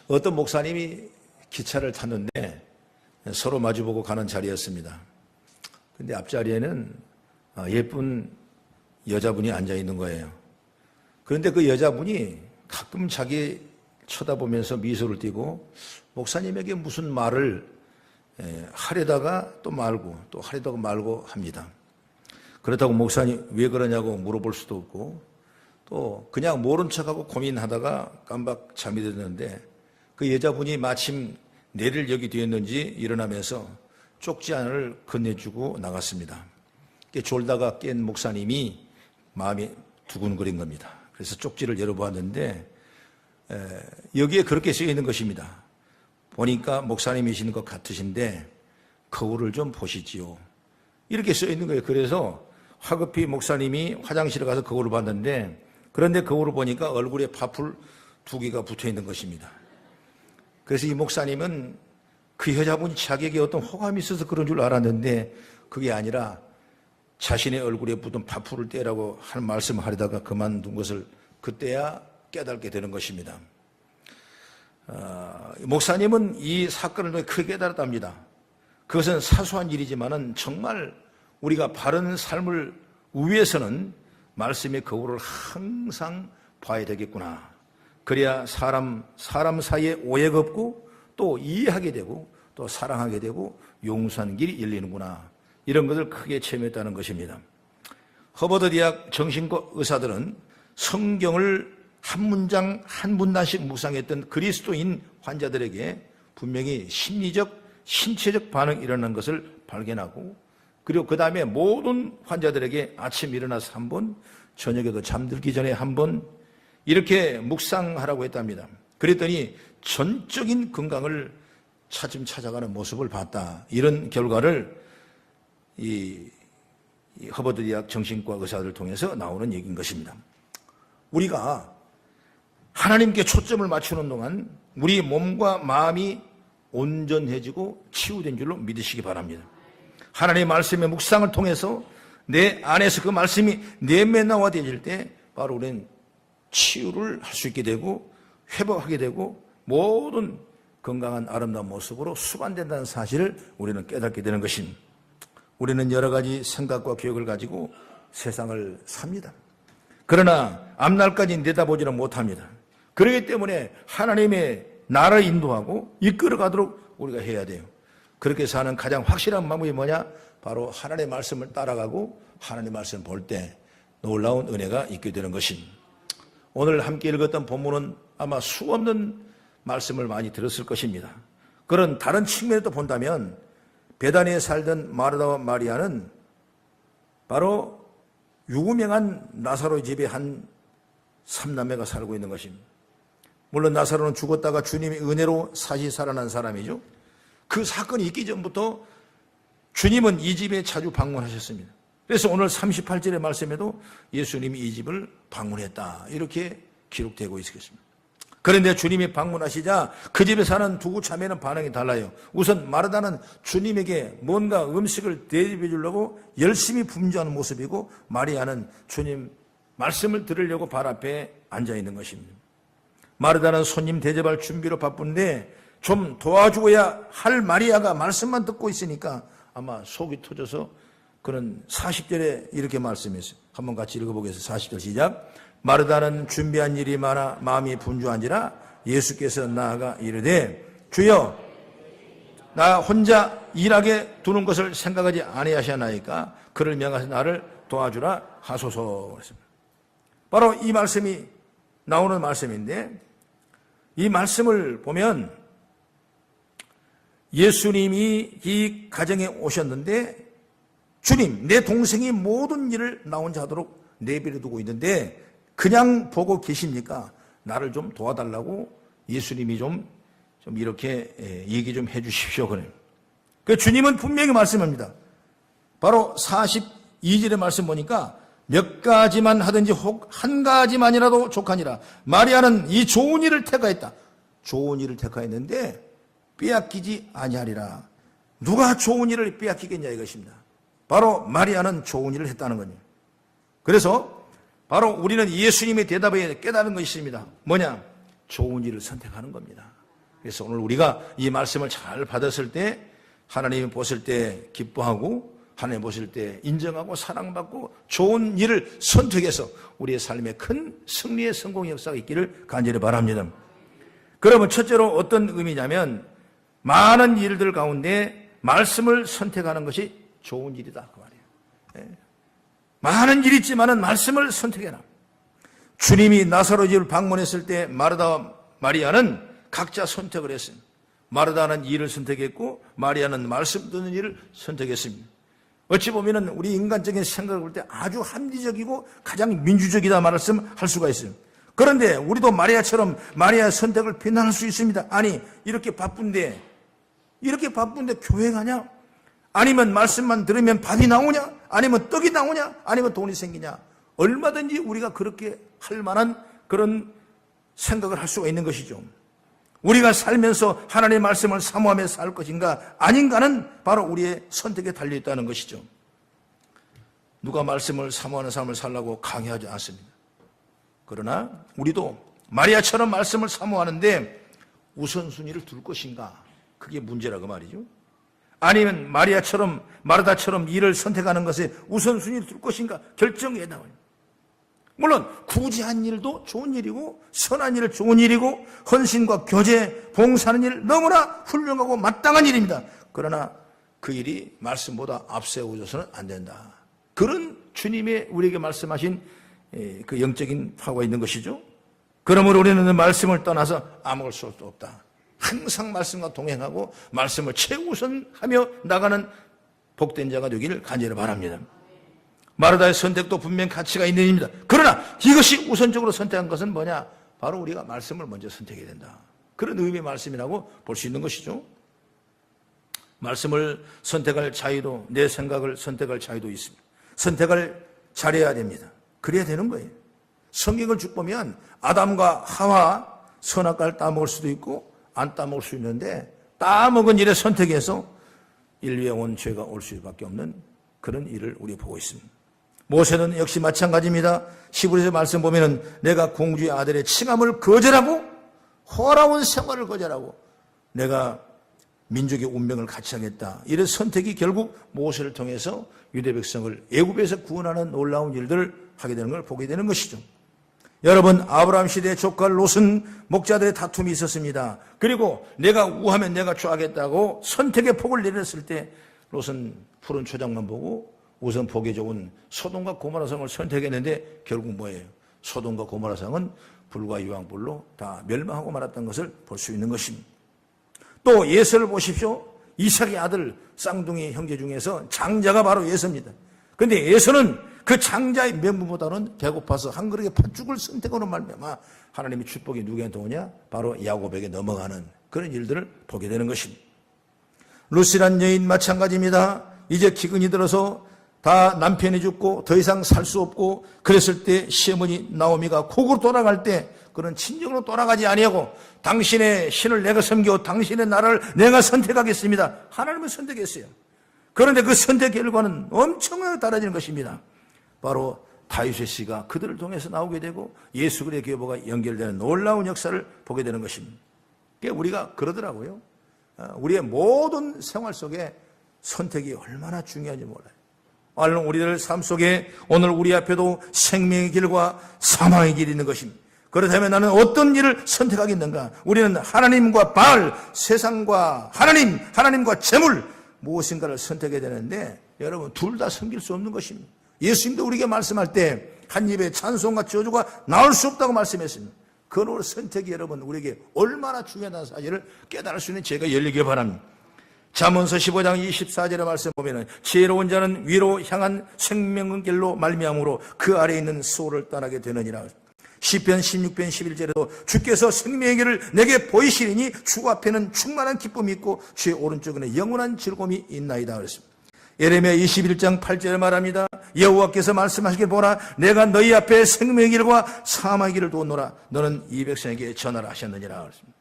어떤 목사님이 기차를 탔는데 서로 마주보고 가는 자리였습니다. 근데 앞자리에는 예쁜 여자분이 앉아 있는 거예요. 그런데 그 여자분이 가끔 자기 쳐다보면서 미소를 띠고 목사님에게 무슨 말을 하려다가 또 말고 또 하려다가 말고 합니다. 그렇다고 목사님 왜 그러냐고 물어볼 수도 없고 또 그냥 모른 척하고 고민하다가 깜박 잠이 드는데 그 여자분이 마침 내릴 역이 되었는지 일어나면서 쪽지안을 건네주고 나갔습니다. 졸다가 깬 목사님이 마음이 두근거린 겁니다. 그래서 쪽지를 열어보았는데 여기에 그렇게 쓰여 있는 것입니다. 보니까 목사님이신 것 같으신데 거울을 좀 보시지요. 이렇게 쓰여 있는 거예요. 그래서 화급히 목사님이 화장실에 가서 거울을 봤는데 그런데 거울을 보니까 얼굴에 파풀 2개가 붙어 있는 것입니다. 그래서 이 목사님은 그 여자분이 자기에게 어떤 호감이 있어서 그런 줄 알았는데 그게 아니라 자신의 얼굴에 붙은 파풀을 떼라고 한 말씀을 하려다가 그만둔 것을 그때야 깨닫게 되는 것입니다. 목사님은 이 사건을 통해 크게 깨달았답니다. 그것은 사소한 일이지만은 정말 우리가 바른 삶을 위해서는 말씀의 거울을 항상 봐야 되겠구나. 그래야 사람 사이에 오해가 없고 또 이해하게 되고 또 사랑하게 되고 용서하는 길이 열리는구나. 이런 것을 크게 체험했다는 것입니다. 허버드 대학 정신과 의사들은 성경을 한 문장 한 문단씩 묵상했던 그리스도인 환자들에게 분명히 심리적, 신체적 반응이 일어난 것을 발견하고 그리고 그 다음에 모든 환자들에게 아침 일어나서 한 번, 저녁에도 잠들기 전에 한 번 이렇게 묵상하라고 했답니다. 그랬더니 전적인 건강을 차츰 찾아가는 모습을 봤다. 이런 결과를 이 허버드 대학 정신과 의사들을 통해서 나오는 얘기인 것입니다. 우리가 하나님께 초점을 맞추는 동안 우리 몸과 마음이 온전해지고 치유된 줄로 믿으시기 바랍니다. 하나님의 말씀의 묵상을 통해서 내 안에서 그 말씀이 내면화되질 때 바로 우리는 치유를 할 수 있게 되고 회복하게 되고 모든 건강한 아름다운 모습으로 수반된다는 사실을 우리는 깨닫게 되는 것입니다. 우리는 여러 가지 생각과 기억을 가지고 세상을 삽니다. 그러나 앞날까지 내다보지는 못합니다. 그렇기 때문에 하나님의 나를 인도하고 이끌어가도록 우리가 해야 돼요. 그렇게 사는 가장 확실한 방법이 뭐냐? 바로 하나님의 말씀을 따라가고 하나님의 말씀을 볼 때 놀라운 은혜가 있게 되는 것입니다. 오늘 함께 읽었던 본문은 아마 수없는 말씀을 많이 들었을 것입니다. 그런 다른 측면에도 본다면 베다니에 살던 마르다와 마리아는 바로 유명한 나사로의 집에 한 3남매가 살고 있는 것입니다. 물론 나사로는 죽었다가 주님의 은혜로 다시 살아난 사람이죠. 그 사건이 있기 전부터 주님은 이 집에 자주 방문하셨습니다. 그래서 오늘 38절의 말씀에도 예수님이 이 집을 방문했다 이렇게 기록되고 있습니다. 그런데 주님이 방문하시자 그 집에 사는 두 자매는 반응이 달라요. 우선 마르다는 주님에게 뭔가 음식을 대접해 주려고 열심히 분주하는 모습이고 마리아는 주님 말씀을 들으려고 발 앞에 앉아 있는 것입니다. 마르다는 손님 대접할 준비로 바쁜데 좀 도와주어야 할 마리아가 말씀만 듣고 있으니까 아마 속이 터져서 그는 40절에 이렇게 말씀했어요. 한번 같이 읽어보겠습니다. 40절 시작. 마르다는 준비한 일이 많아 마음이 분주한지라 예수께서 나아가 이르되 주여 나 혼자 일하게 두는 것을 생각하지 아니하시나이까 그를 명하사 나를 도와주라 하소서. 바로 이 말씀이 나오는 말씀인데 이 말씀을 보면 예수님이 이 가정에 오셨는데 주님 내 동생이 모든 일을 나 혼자 하도록 내버려 두고 있는데 그냥 보고 계십니까? 나를 좀 도와달라고 예수님이 좀 이렇게 얘기 좀 해 주십시오. 그래요. 그 주님은 분명히 말씀합니다. 바로 42절의 말씀 보니까 몇 가지만 하든지 혹 한 가지만이라도 족하니라. 마리아는 이 좋은 일을 택하였다. 좋은 일을 택하였는데 빼앗기지 아니하리라. 누가 좋은 일을 빼앗기겠냐 이것입니다. 바로 마리아는 좋은 일을 했다는 겁니다. 그래서 바로 우리는 예수님의 대답에 깨달은 것이 있습니다. 뭐냐? 좋은 일을 선택하는 겁니다. 그래서 오늘 우리가 이 말씀을 잘 받았을 때 하나님이 보실 때 기뻐하고 하나님 보실 때 인정하고 사랑받고 좋은 일을 선택해서 우리의 삶에 큰 승리의 성공의 역사가 있기를 간절히 바랍니다. 그러면 첫째로 어떤 의미냐면 많은 일들 가운데 말씀을 선택하는 것이 좋은 일이다 그 말이에요. 많은 일이 있지만은 말씀을 선택해라. 주님이 나사로 집을 방문했을 때 마르다와 마리아는 각자 선택을 했습니다. 마르다는 일을 선택했고 마리아는 말씀 듣는 일을 선택했습니다. 어찌 보면은 우리 인간적인 생각을 볼 때 아주 합리적이고 가장 민주적이다 말씀할 수가 있어요. 그런데 우리도 마리아처럼 마리아의 선택을 비난할 수 있습니다. 아니 이렇게 바쁜데 교회 가냐? 아니면 말씀만 들으면 밥이 나오냐? 아니면 떡이 나오냐? 아니면 돈이 생기냐? 얼마든지 우리가 그렇게 할 만한 그런 생각을 할 수가 있는 것이죠. 우리가 살면서 하나님의 말씀을 사모하며 살 것인가 아닌가는 바로 우리의 선택에 달려있다는 것이죠. 누가 말씀을 사모하는 삶을 살라고 강요하지 않습니다. 그러나 우리도 마리아처럼 말씀을 사모하는데 우선순위를 둘 것인가? 그게 문제라고 말이죠. 아니면 마르다처럼 일을 선택하는 것에 우선순위를 둘 것인가? 결정해야 나와요. 물론 구제한 일도 좋은 일이고 선한 일은 좋은 일이고 헌신과 교제, 봉사하는 일 너무나 훌륭하고 마땅한 일입니다. 그러나 그 일이 말씀보다 앞세워져서는 안 된다. 그런 주님의 우리에게 말씀하신 그 영적인 파워가 있는 것이죠. 그러므로 우리는 말씀을 떠나서 아무것도 수 없다. 항상 말씀과 동행하고 말씀을 최우선하며 나가는 복된 자가 되기를 간절히 바랍니다. 마르다의 선택도 분명 가치가 있는 일입니다. 그러나 이것이 우선적으로 선택한 것은 뭐냐? 바로 우리가 말씀을 먼저 선택해야 된다. 그런 의미의 말씀이라고 볼 수 있는 것이죠. 말씀을 선택할 자유도, 내 생각을 선택할 자유도 있습니다. 선택을 잘해야 됩니다. 그래야 되는 거예요. 성경을 쭉 보면 아담과 하와 선악과를 따먹을 수도 있고 안 따먹을 수 있는데 따먹은 일에 선택해서 인류에 온 죄가 올 수밖에 없는 그런 일을 우리 보고 있습니다. 모세는 역시 마찬가지입니다. 히브리서 말씀 보면은 내가 공주의 아들의 칭함을 거절하고 호화로운 생활을 거절하고 내가 민족의 운명을 같이 하겠다. 이런 선택이 결국 모세를 통해서 유대 백성을 애굽에서 구원하는 놀라운 일들을 하게 되는 걸 보게 되는 것이죠. 여러분, 아브라함 시대의 조카 롯은 목자들의 다툼이 있었습니다. 그리고 내가 우하면 내가 좋아하겠다고 선택의 폭을 내렸을 때 롯은 푸른 초장만 보고 우선 보기 좋은 소돔과 고모라 성을 선택했는데 결국 뭐예요? 소돔과 고모라 성은 불과 유황불로 다 멸망하고 말았던 것을 볼 수 있는 것입니다. 또 예서를 보십시오. 이삭의 아들 쌍둥이 형제 중에서 장자가 바로 예서입니다. 그런데 예서는 그 장자의 명분보다는 배고파서 한 그릇의 팥죽을 선택하는 말미암아 하나님의 축복이 누구한테 오냐? 바로 야곱에게 넘어가는 그런 일들을 보게 되는 것입니다. 루시란 여인 마찬가지입니다. 이제 기근이 들어서 다 남편이 죽고 더 이상 살 수 없고 그랬을 때 시어머니 나오미가 곡으로 돌아갈 때 그런 친정으로 돌아가지 아니하고 당신의 신을 내가 섬겨 당신의 나라를 내가 선택하겠습니다. 하나님을 선택했어요. 그런데 그 선택 결과는 엄청나게 달라지는 것입니다. 바로 다윗의 씨가 그들을 통해서 나오게 되고 예수 그리스도의 계보가 연결되는 놀라운 역사를 보게 되는 것입니다. 그러니까 우리가 그러더라고요. 우리의 모든 생활 속에 선택이 얼마나 중요한지 몰라요. 얼른 우리들 삶 속에 오늘 우리 앞에도 생명의 길과 사망의 길이 있는 것입니다. 그렇다면 나는 어떤 일을 선택하겠는가? 우리는 하나님과 바알, 세상과 하나님과 재물 무엇인가를 선택해야 되는데 여러분 둘 다 섬길 수 없는 것입니다. 예수님도 우리에게 말씀할 때 한 입에 찬송과 저주가 나올 수 없다고 말씀했습니다. 그런 선택이 여러분 우리에게 얼마나 중요하다는 사실을 깨달을 수 있는 제가 열리길 바랍니다. 잠언서 15장 24절의 말씀 보면은 지혜로운 자는 위로 향한 생명의 길로 말미암으로 그 아래에 있는 수호를 떠나게 되느니라. 시편 16편 11절에도 주께서 생명의 길을 내게 보이시리니 주 앞에는 충만한 기쁨이 있고 주의 오른쪽에는 영원한 즐거움이 있나이다 그랬습니다. 예레미야 21장 8절에 말합니다. 여호와께서 말씀하시길 보라 내가 너희 앞에 생명의 길과 사망의 길을 두었노라 너는 이 백성에게 전하라 하셨느니라 그랬습니다.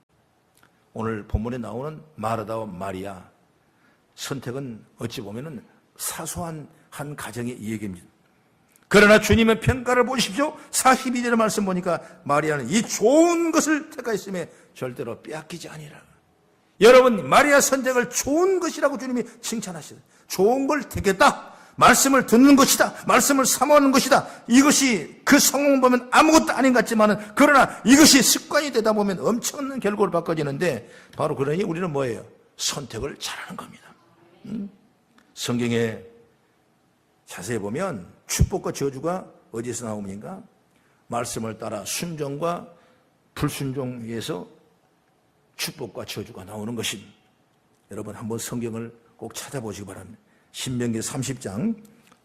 오늘 본문에 나오는 마르다와 마리아 선택은 어찌 보면은 사소한 한 가정의 얘기입니다. 그러나 주님의 평가를 보십시오. 42절의 말씀 보니까 마리아는 이 좋은 것을 택하였음에 절대로 빼앗기지 아니라 여러분, 마리아 선택을 좋은 것이라고 주님이 칭찬하시다. 좋은 걸 택했다. 말씀을 듣는 것이다. 말씀을 사모하는 것이다. 이것이 그 성공 보면 아무것도 아닌 것 같지만은, 그러나 이것이 습관이 되다 보면 엄청난 결과로 바꿔지는데, 바로 그러니 우리는 뭐예요? 선택을 잘하는 겁니다. 성경에 자세히 보면 축복과 저주가 어디서 나옵니까? 말씀을 따라 순종과 불순종에서 축복과 저주가 나오는 것입니다. 여러분 한번 성경을 꼭 찾아보시기 바랍니다. 신명기 30장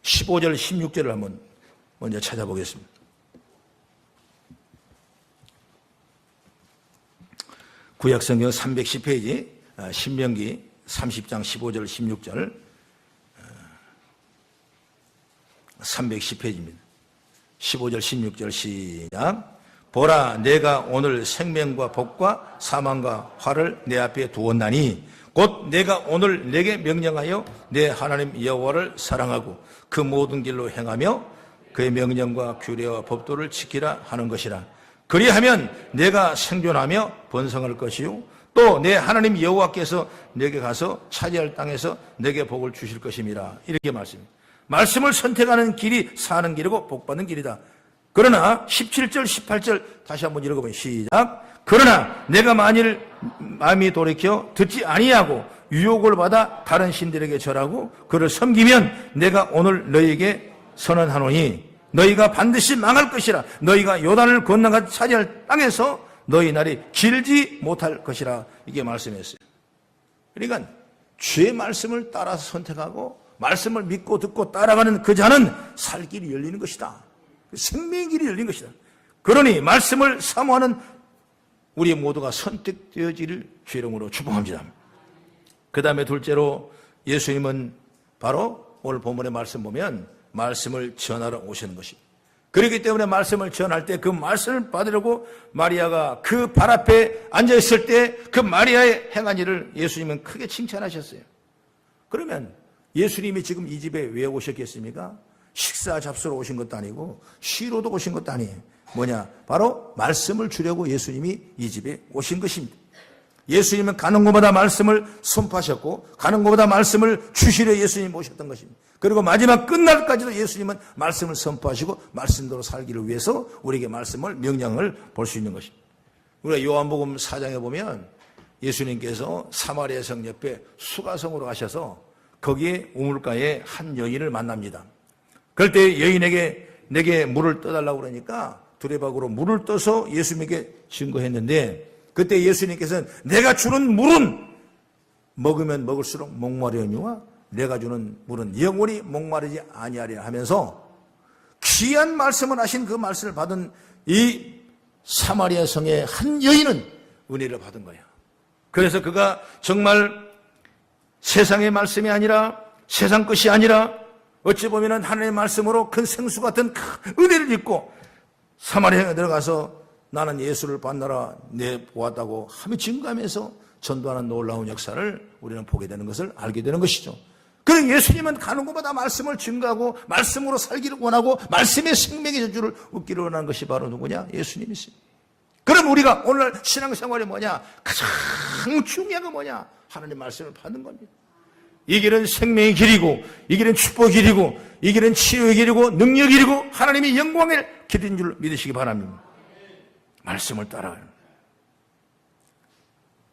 15절 16절을 한번 먼저 찾아보겠습니다. 구약성경 310페이지 신명기 30장 15절 16절 310페이지입니다. 15절 16절 시작. 보라, 내가 오늘 생명과 복과 사망과 화를 내 앞에 두었나니 곧 내가 오늘 내게 명령하여 내 하나님 여호와를 사랑하고 그 모든 길로 행하며 그의 명령과 규례와 법도를 지키라 하는 것이라. 그리하면 내가 생존하며 번성할 것이요 또 내 하나님 여호와께서 내게 가서 차지할 땅에서 내게 복을 주실 것임이라. 이렇게 말씀입니다. 말씀을 선택하는 길이 사는 길이고 복받는 길이다. 그러나 17절 18절 다시 한번 읽어보면 시작. 그러나 내가 만일 마음이 돌이켜 듣지 아니하고 유혹을 받아 다른 신들에게 절하고 그를 섬기면 내가 오늘 너희에게 선언하노니 너희가 반드시 망할 것이라. 너희가 요단을 건너가 차지할 땅에서 너희 날이 길지 못할 것이라. 이게 말씀이었어요. 그러니까 주의 말씀을 따라서 선택하고 말씀을 믿고 듣고 따라가는 그 자는 살 길이 열리는 것이다. 생명의 길이 열린 것이다. 그러니 말씀을 사모하는 우리 모두가 선택되어지를 주의 이름으로 축복합니다. 그 다음에 둘째로 예수님은 바로 오늘 본문의 말씀 보면 말씀을 전하러 오시는 것입니다. 그렇기 때문에 말씀을 전할 때 그 말씀을 받으려고 마리아가 그 발 앞에 앉아있을 때 그 마리아의 행한 일을 예수님은 크게 칭찬하셨어요. 그러면 예수님이 지금 이 집에 왜 오셨겠습니까? 식사 잡수러 오신 것도 아니고 쉬러도 오신 것도 아니에요. 뭐냐? 바로 말씀을 주려고 예수님이 이 집에 오신 것입니다. 예수님은 가는 곳마다 말씀을 선포하셨고 가는 곳마다 말씀을 주시려 예수님이 오셨던 것입니다. 그리고 마지막 끝날까지도 예수님은 말씀을 선포하시고 말씀대로 살기를 위해서 우리에게 말씀을 명령을 볼 수 있는 것입니다. 우리가 요한복음 4장에 보면 예수님께서 사마리아 성 옆에 수가성으로 가셔서 거기에 우물가에 한 여인을 만납니다. 그럴 때 여인에게 내게 물을 떠달라고 그러니까 두레박으로 물을 떠서 예수님에게 증거했는데 그때 예수님께서는 내가 주는 물은 먹으면 먹을수록 목마르니와 내가 주는 물은 영원히 목마르지 아니하리라 하면서 귀한 말씀을 하신 그 말씀을 받은 이 사마리아 성의 한 여인은 은혜를 받은 거예요. 그래서 그가 정말 세상의 말씀이 아니라 세상 것이 아니라 어찌 보면 하나님의 말씀으로 큰 생수 같은 큰 은혜를 입고 사마리아에 들어가서 나는 예수를 만나러 내보았다고 하며 증거하면서 전도하는 놀라운 역사를 우리는 보게 되는 것을 알게 되는 것이죠. 그럼 예수님은 가는 곳마다 말씀을 증거하고 말씀으로 살기를 원하고 말씀의 생명의 저주를 얻기를 원하는 것이 바로 누구냐? 예수님이십니다. 그럼 우리가 오늘 신앙생활이 뭐냐? 가장 중요한 건 뭐냐? 하나님의 말씀을 받는 겁니다. 이 길은 생명의 길이고 이 길은 축복의 길이고 이 길은 치유의 길이고 능력의 길이고 하나님의 영광의 길인 줄 믿으시기 바랍니다. 말씀을 따라가는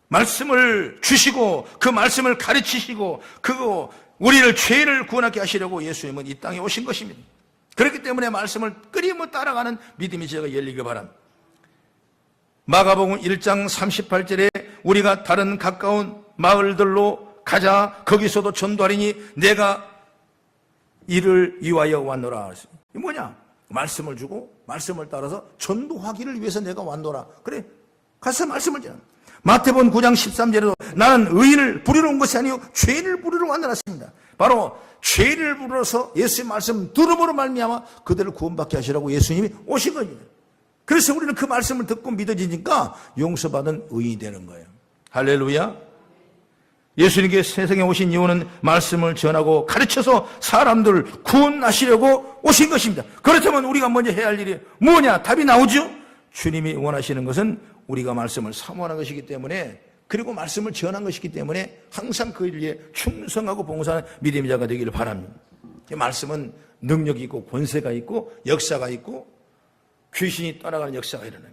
말씀을 주시고 그 말씀을 가르치시고 그거 우리를 죄를 구원하게 하시려고 예수님은 이 땅에 오신 것입니다. 그렇기 때문에 말씀을 끊임없이 따라가는 믿음이 제가 열리기 바랍니다. 마가복음 1장 38절에 우리가 다른 가까운 마을들로 가자 거기서도 전도하리니 내가 이를 위하여 왔노라. 이게 뭐냐? 말씀을 주고 말씀을 따라서 전도하기를 위해서 내가 왔노라. 그래 가서 말씀을 전하. 마태복음 9장 13절에도 나는 의인을 부리러 온 것이 아니요 죄인을 부리러 왔노라 했습니다. 바로 죄인을 부르러서 예수의 말씀 들음으로 말미암아 그들을 구원받게 하시라고 예수님이 오신 겁니다. 그래서 우리는 그 말씀을 듣고 믿어지니까 용서받은 의인이 되는 거예요. 할렐루야. 예수님께 세상에 오신 이유는 말씀을 전하고 가르쳐서 사람들을 구원하시려고 오신 것입니다. 그렇다면 우리가 먼저 해야 할 일이 뭐냐? 답이 나오죠. 주님이 원하시는 것은 우리가 말씀을 사모하는 것이기 때문에 그리고 말씀을 전한 것이기 때문에 항상 그 일에 충성하고 봉사하는 믿음의 자가 되기를 바랍니다. 이 말씀은 능력이 있고 권세가 있고 역사가 있고 귀신이 떠나가는 역사가 일어나요.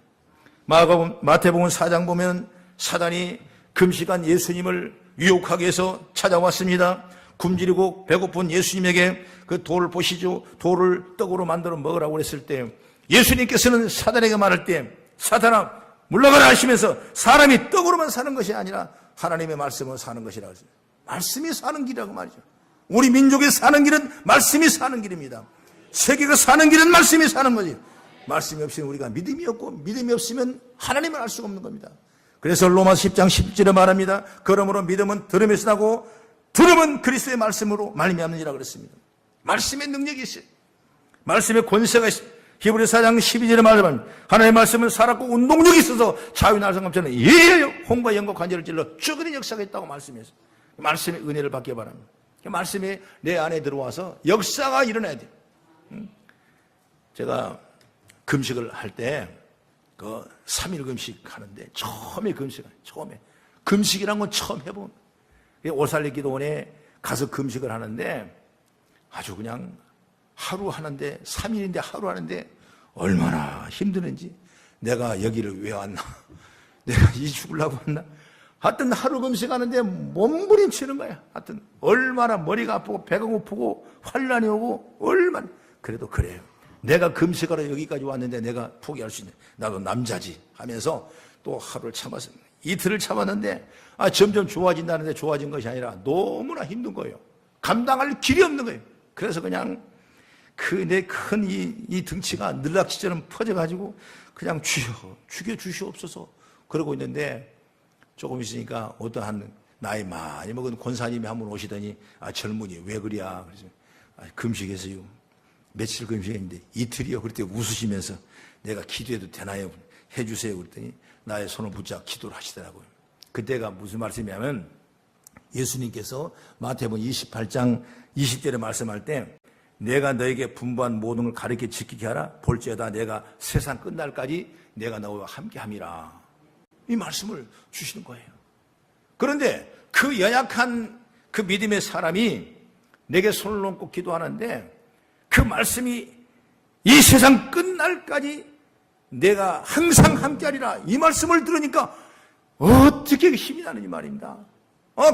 마태복음 4장 보면 사단이 금식한 예수님을 유혹하기 위해서 찾아왔습니다. 굶주리고 배고픈 예수님에게 그 돌을 보시죠. 돌을 떡으로 만들어 먹으라고 그랬을 때 예수님께서는 사단에게 말할 때 사단아 물러가라 하시면서 사람이 떡으로만 사는 것이 아니라 하나님의 말씀으로 사는 것이라고 했어요. 말씀이 사는 길이라고 말이죠. 우리 민족의 사는 길은 말씀이 사는 길입니다. 세계가 사는 길은 말씀이 사는 거지. 말씀이 없으면 우리가 믿음이 없고 믿음이 없으면 하나님을 알 수가 없는 겁니다. 그래서 로마서 10장 10절에 말합니다. 그러므로 믿음은 들음에서 나고 들음은 그리스도의 말씀으로 말미암느니라 그랬습니다. 말씀의 능력이 있어요. 말씀의 권세가 있어요. 히브리서 4장 12절에 말하면 하나님의 말씀은 살았고 운동력이 있어서 자유날성감처럼 예예요 홍과 영과 관절을 찔러 죽이는 역사가 있다고 말씀해서 말씀의 은혜를 받기 바랍니다. 말씀이 내 안에 들어와서 역사가 일어나야 돼요. 제가 금식을 할 때 그 3일 금식 하는데 처음에 금식이란 건 처음 해본 오살리 기도원에 가서 금식을 하는데 아주 그냥 하루 하는데 3일인데 하루 하는데 얼마나 힘드는지 내가 여기를 왜 왔나 내가 이 죽으려고 왔나 하여튼 하루 금식하는데 몸부림치는 거야. 하여튼 얼마나 머리가 아프고 배가 고프고 환란이 오고 얼마나 그래도 그래요. 내가 금식하러 여기까지 왔는데 내가 포기할 수 있네. 나도 남자지 하면서 또 하루를 참았습니다. 이틀을 참았는데 점점 좋아진다는데 좋아진 것이 아니라 너무나 힘든 거예요. 감당할 길이 없는 거예요. 그래서 그냥 내 큰 이 등치가 늘락지처럼 퍼져가지고 그냥 죽여주시옵소서 그러고 있는데 조금 있으니까 어떠한 나이 많이 먹은 권사님이 한 분 오시더니 젊은이 왜 그래야 그래서 금식해서요. 며칠 금식했는데 이틀이요. 그럴 때 웃으시면서 내가 기도해도 되나요? 해주세요. 그랬더니 나의 손을 붙잡아 기도를 하시더라고요. 그때가 무슨 말씀이냐면 예수님께서 마태복음 28장 20절에 말씀할 때 내가 너에게 분부한 모든 걸 가르쳐 지키게 하라. 볼지어다 내가 세상 끝날까지 내가 너와 함께함이라. 이 말씀을 주시는 거예요. 그런데 그 연약한 그 믿음의 사람이 내게 손을 놓고 기도하는데 그 말씀이 이 세상 끝날까지 내가 항상 함께하리라. 이 말씀을 들으니까 어떻게 힘이 나는지 말입니다.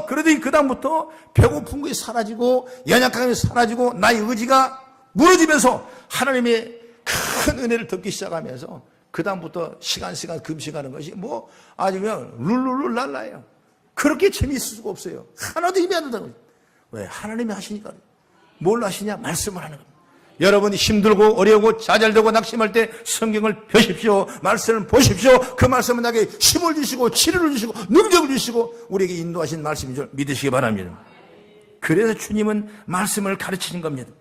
그러더니 그다음부터 배고픈 것이 사라지고 연약함이 사라지고 나의 의지가 무너지면서 하나님의 큰 은혜를 듣기 시작하면서 그다음부터 시간 금식하는 것이 아주 그냥 룰랄라예요. 그렇게 재미있을 수가 없어요. 하나도 힘이 안 든다고요. 왜? 하나님이 하시니까. 뭘 하시냐? 말씀을 하는 겁니다. 여러분이 힘들고 어려우고 좌절되고 낙심할 때 성경을 펴십시오. 말씀을 보십시오. 그 말씀은 나에게 힘을 주시고 치료를 주시고 능력을 주시고 우리에게 인도하신 말씀인 줄 믿으시기 바랍니다. 그래서 주님은 말씀을 가르치는 겁니다.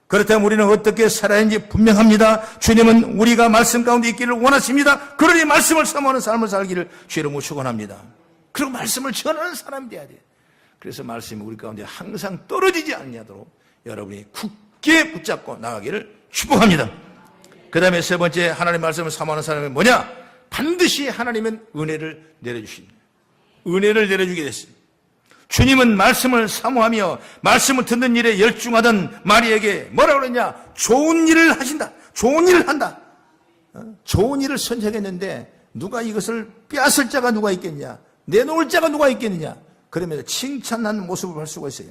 그렇다면 우리는 어떻게 살아야 하는지 분명합니다. 주님은 우리가 말씀 가운데 있기를 원하십니다. 그러니 말씀을 사모하는 삶을 살기를 주의 이름으로 축원합니다. 그리고 말씀을 전하는 사람이 돼야 돼요. 그래서 말씀이 우리 가운데 항상 떨어지지 않도록 여러분이 굳게 붙잡고 나가기를 축복합니다. 그 다음에 세 번째 하나님의 말씀을 사모하는 사람은 뭐냐? 반드시 하나님은 은혜를 내려주십니다. 은혜를 내려주게 됐습니다. 주님은 말씀을 사모하며 말씀을 듣는 일에 열중하던 마리에게 뭐라고 그랬냐? 좋은 일을 하신다. 좋은 일을 한다. 좋은 일을 선택했는데 누가 이것을 빼앗을 자가 누가 있겠냐? 내놓을 자가 누가 있겠느냐? 그러면서 칭찬하는 모습을 볼 수가 있어요.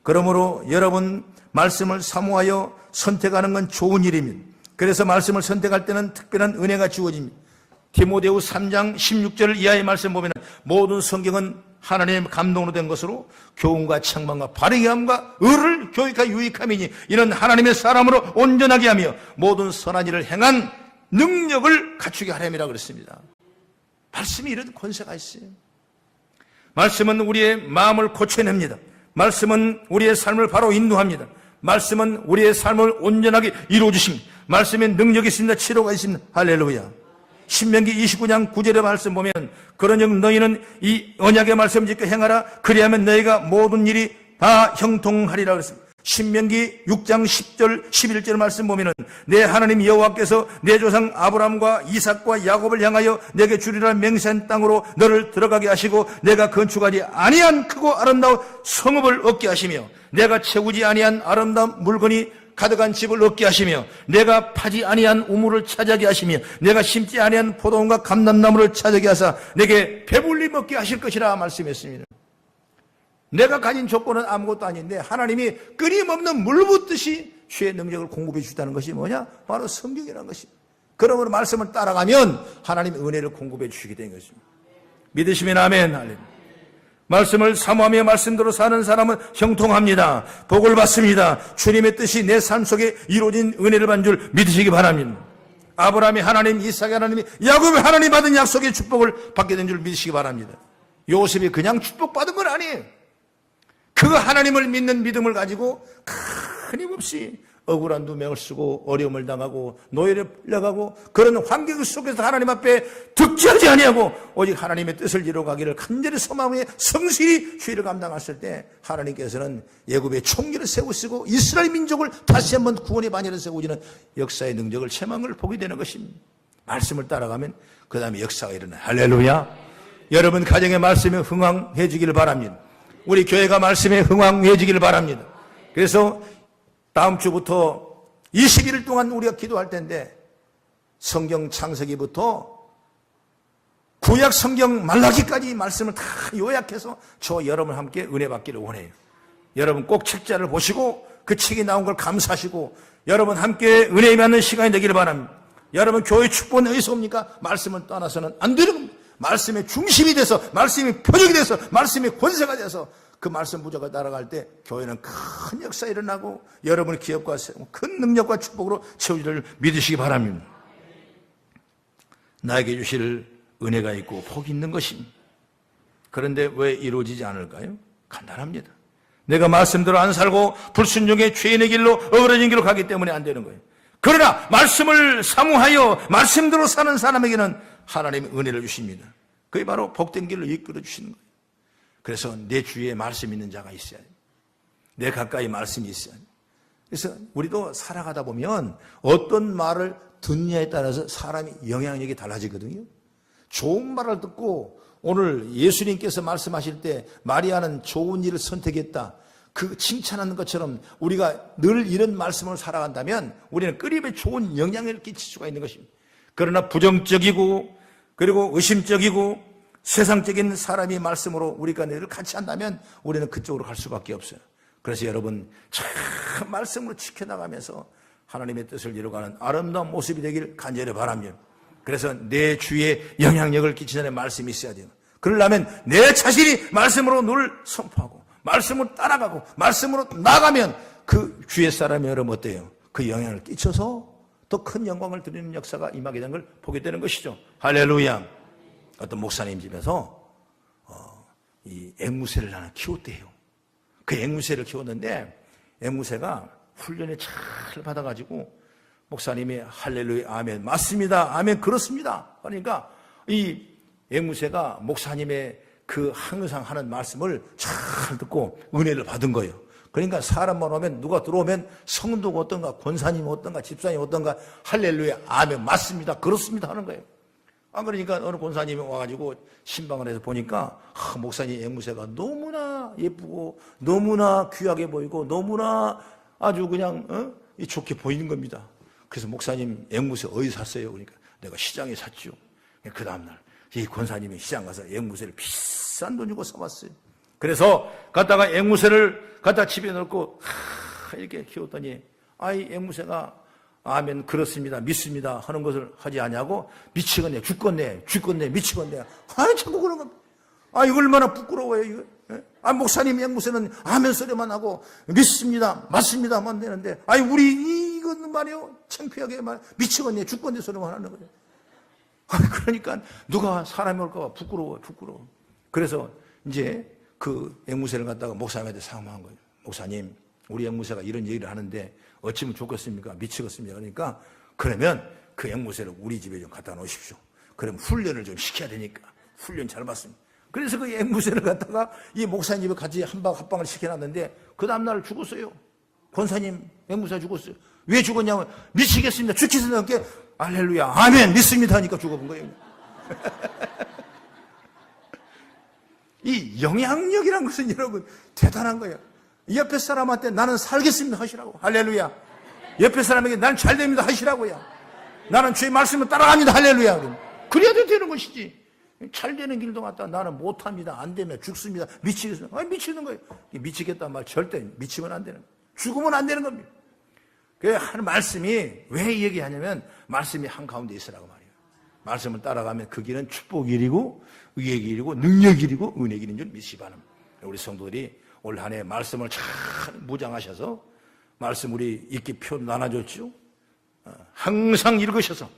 그러므로 여러분 말씀을 사모하여 선택하는 건 좋은 일입니다. 그래서 말씀을 선택할 때는 특별한 은혜가 주어집니다. 디모데후 3장 16절 이하의 말씀 보면 모든 성경은 하나님의 감동으로 된 것으로 교훈과 책망과 바르게 함과 의를 교육하여 유익함이니 이는 하나님의 사람으로 온전하게 하며 모든 선한 일을 행한 능력을 갖추게 하렴이라 그랬습니다. 말씀이 이런 권세가 있어요. 말씀은 우리의 마음을 고쳐냅니다. 말씀은 우리의 삶을 바로 인도합니다. 말씀은 우리의 삶을 온전하게 이루어주십니다. 말씀에 능력이 있습니다. 치료가 있습니다. 할렐루야. 신명기 29장 9절의 말씀 보면 그러즉 너희는 이 언약의 말씀을 지켜 행하라. 그리하면 너희가 모든 일이 다 형통하리라 그랬습니다. 신명기 6장 10절 11절 말씀 보면은 내 하나님 여호와께서 내 조상 아브라함과 이삭과 야곱을 향하여 내게 주리라 맹세한 땅으로 너를 들어가게 하시고 내가 건축하지 아니한 크고 아름다운 성읍을 얻게 하시며 내가 채우지 아니한 아름다운 물건이 가득한 집을 얻게 하시며 내가 파지 아니한 우물을 차지하게 하시며 내가 심지 아니한 포도원과 감람나무를 차지하게 하사 내게 배불리 먹게 하실 것이라 말씀했습니다. 내가 가진 조건은 아무것도 아닌데 하나님이 끊임없는 물 붓듯이 주의 능력을 공급해 주다는 것이 뭐냐? 바로 성경이라는 것입니다. 그러므로 말씀을 따라가면 하나님의 은혜를 공급해 주시게 된 것입니다. 믿으시면 아멘. 할렐루야. 말씀을 사모하며 말씀대로 사는 사람은 형통합니다. 복을 받습니다. 주님의 뜻이 내 삶 속에 이루어진 은혜를 받은 줄 믿으시기 바랍니다. 아브라함이 하나님, 이삭이 하나님, 야곱이 하나님 받은 약속의 축복을 받게 된 줄 믿으시기 바랍니다. 요셉이 그냥 축복받은 건 아니에요. 그 하나님을 믿는 믿음을 가지고 끊임없이 억울한 누명을 쓰고 어려움을 당하고 노예를 풀려가고 그런 환경 속에서 하나님 앞에 득지하지 아니하고 오직 하나님의 뜻을 이루어가기를 간절히 소망하며 성실히 주의를 감당했을 때 하나님께서는 애굽의 총리를 세우시고 이스라엘 민족을 다시 한번 구원의 반열을 세우시는 역사의 능력을 체망을 보게 되는 것입니다. 말씀을 따라가면 그 다음에 역사가 일어나요. 할렐루야. 여러분 가정의 말씀에 흥왕해지기를 바랍니다. 우리 교회가 말씀에 흥왕해지기를 바랍니다. 그래서 다음 주부터 21일 동안 우리가 기도할 텐데 성경 창세기부터 구약 성경 말라기까지 말씀을 다 요약해서 저 여러분 함께 은혜 받기를 원해요. 여러분 꼭 책자를 보시고 그 책이 나온 걸 감사하시고 여러분 함께 은혜 받는 시간이 되기를 바랍니다. 여러분 교회 축복은 어디서 옵니까? 말씀을 떠나서는 안 되는 겁니다. 말씀의 중심이 돼서 말씀의 표적이 돼서 말씀의 권세가 돼서 그 말씀 부조가 따라갈 때 교회는 큰 역사 일어나고 여러분의 기업과 큰 능력과 축복으로 채워지를 믿으시기 바랍니다. 나에게 주실 은혜가 있고 복이 있는 것입니다. 그런데 왜 이루어지지 않을까요? 간단합니다. 내가 말씀대로 안 살고 불순종의 죄인의 길로 어그러진 길로 가기 때문에 안 되는 거예요. 그러나 말씀을 사모하여 말씀대로 사는 사람에게는 하나님의 은혜를 주십니다. 그게 바로 복된 길로 이끌어 주시는 거예요. 그래서 내 주위에 말씀 있는 자가 있어야 돼요. 내 가까이 말씀이 있어야 돼요. 그래서 우리도 살아가다 보면 어떤 말을 듣느냐에 따라서 사람이 영향력이 달라지거든요. 좋은 말을 듣고 오늘 예수님께서 말씀하실 때 마리아는 좋은 일을 선택했다. 그 칭찬하는 것처럼 우리가 늘 이런 말씀을 살아간다면 우리는 끊임에 좋은 영향력을 끼칠 수가 있는 것입니다. 그러나 부정적이고 그리고 의심적이고 세상적인 사람이 말씀으로 우리가 늘 같이 한다면 우리는 그쪽으로 갈 수밖에 없어요. 그래서 여러분 참 말씀으로 지켜나가면서 하나님의 뜻을 이루어가는 아름다운 모습이 되길 간절히 바랍니다. 그래서 내 주위에 영향력을 끼치는 말씀이 있어야 돼요. 그러려면 내 자신이 말씀으로 늘 선포하고 말씀으로 따라가고 말씀으로 나가면 그 주위의 사람이 여러분 어때요? 그 영향을 끼쳐서 더 큰 영광을 드리는 역사가 임하게 된 걸 보게 되는 것이죠. 할렐루야. 어떤 목사님 집에서 이 앵무새를 하나 키웠대요. 그 앵무새를 키웠는데 앵무새가 훈련을 잘 받아가지고 목사님이 할렐루야 아멘 맞습니다 아멘 그렇습니다. 그러니까 이 앵무새가 목사님의 그 항상 하는 말씀을 잘 듣고 은혜를 받은 거예요. 그러니까 사람만 오면 누가 들어오면 성도가 어떤가 권사님 어떤가 집사님 어떤가 할렐루야 아멘 맞습니다 그렇습니다 하는 거예요. 그러니까 어느 권사님이 와가지고 신방을 해서 보니까 목사님 앵무새가 너무나 예쁘고 너무나 귀하게 보이고 너무나 아주 그냥 좋게 보이는 겁니다. 그래서 목사님 앵무새 어디서 샀어요? 그러니까 내가 시장에 샀죠. 그 다음날 이 권사님이 시장 가서 앵무새를 비싼 돈 주고 사왔어요. 그래서 갖다가 앵무새를 갖다 집에 넣고 이렇게 키웠더니 이 앵무새가 아멘 그렇습니다 믿습니다 하는 것을 하지 아니하고 미치겠네 죽겠네 미치겠네 자꾸 그런 겁니다. 이거 얼마나 부끄러워요 이거. 목사님 앵무새는 아멘 소리만 하고 믿습니다 맞습니다만 되는데 우리 이거는 말이요 창피하게 말 미치겠네 죽겠네 소리만 하는 거예요. 그러니까 누가 사람이 올까 봐 부끄러워. 그래서 이제 그 앵무새를 갖다가 목사님한테 상담한 거예요. 목사님 우리 앵무새가 이런 얘기를 하는데 어찌면 좋겠습니까? 미치겠습니까? 그러니까 그러면 그 앵무새를 우리 집에 좀 갖다 놓으십시오. 그럼 훈련을 좀 시켜야 되니까 훈련 잘 받습니다. 그래서 그 앵무새를 갖다가 이 목사님 집에 같이 합방을 시켜놨는데 그 다음날 죽었어요. 권사님 맹무사 죽었어요. 왜 죽었냐면 미치겠습니다. 죽기 전에 할렐루야 아멘 믿습니다 하니까 죽어본 거예요. 이 영향력이란 것은 여러분 대단한 거예요. 옆에 사람한테 나는 살겠습니다 하시라고. 할렐루야. 옆에 사람에게 난 잘됩니다 하시라고요. 나는 주의 말씀을 따라갑니다. 할렐루야. 그래야 되는 것이지. 잘 되는 길도 맞다. 나는 못합니다. 안 되면 죽습니다. 미치겠습니다. 미치는 거예요. 미치겠다는 말 절대 미치면 안 되는 거예요. 죽으면 안 되는 겁니다. 그 하는 말씀이 왜 얘기하냐면 말씀이 한가운데 있으라고 말이에요. 말씀을 따라가면 그 길은 축복의 길이고 의의 길이고 능력의 길이고 은혜의 길인 줄 믿으시 바랍니다. 우리 성도들이 올 한 해 말씀을 잘 무장하셔서 말씀 우리 읽기 표 나눠줬죠. 항상 읽으셔서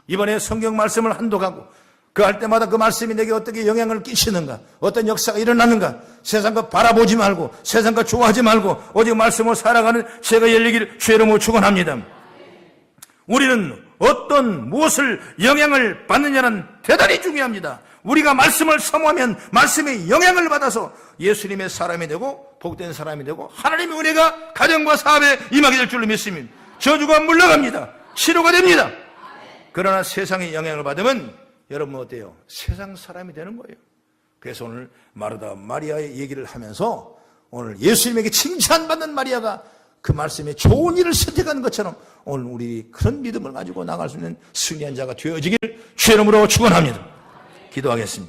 이번에 성경 말씀을 한독하고 그 할 때마다 그 말씀이 내게 어떻게 영향을 끼치는가, 어떤 역사가 일어나는가, 세상 것 바라보지 말고 세상 것 좋아하지 말고 오직 말씀을 살아가는 새가 열리기를 주의 이름으로 축원합니다. 우리는 어떤 무엇을 영향을 받느냐는 대단히 중요합니다. 우리가 말씀을 사모하면 말씀의 영향을 받아서 예수님의 사람이 되고 복된 사람이 되고 하나님의 은혜가 가정과 사업에 임하게 될 줄로 믿습니다. 저주가 물러갑니다. 치료가 됩니다. 그러나 세상의 영향을 받으면 여러분 어때요? 세상 사람이 되는 거예요. 그래서 오늘 마르다 마리아의 얘기를 하면서 오늘 예수님에게 칭찬받는 마리아가 그 말씀에 좋은 일을 선택하는 것처럼 오늘 우리 그런 믿음을 가지고 나갈 수 있는 승리한 자가 되어지길 주의 이름으로 축원합니다. 기도하겠습니다.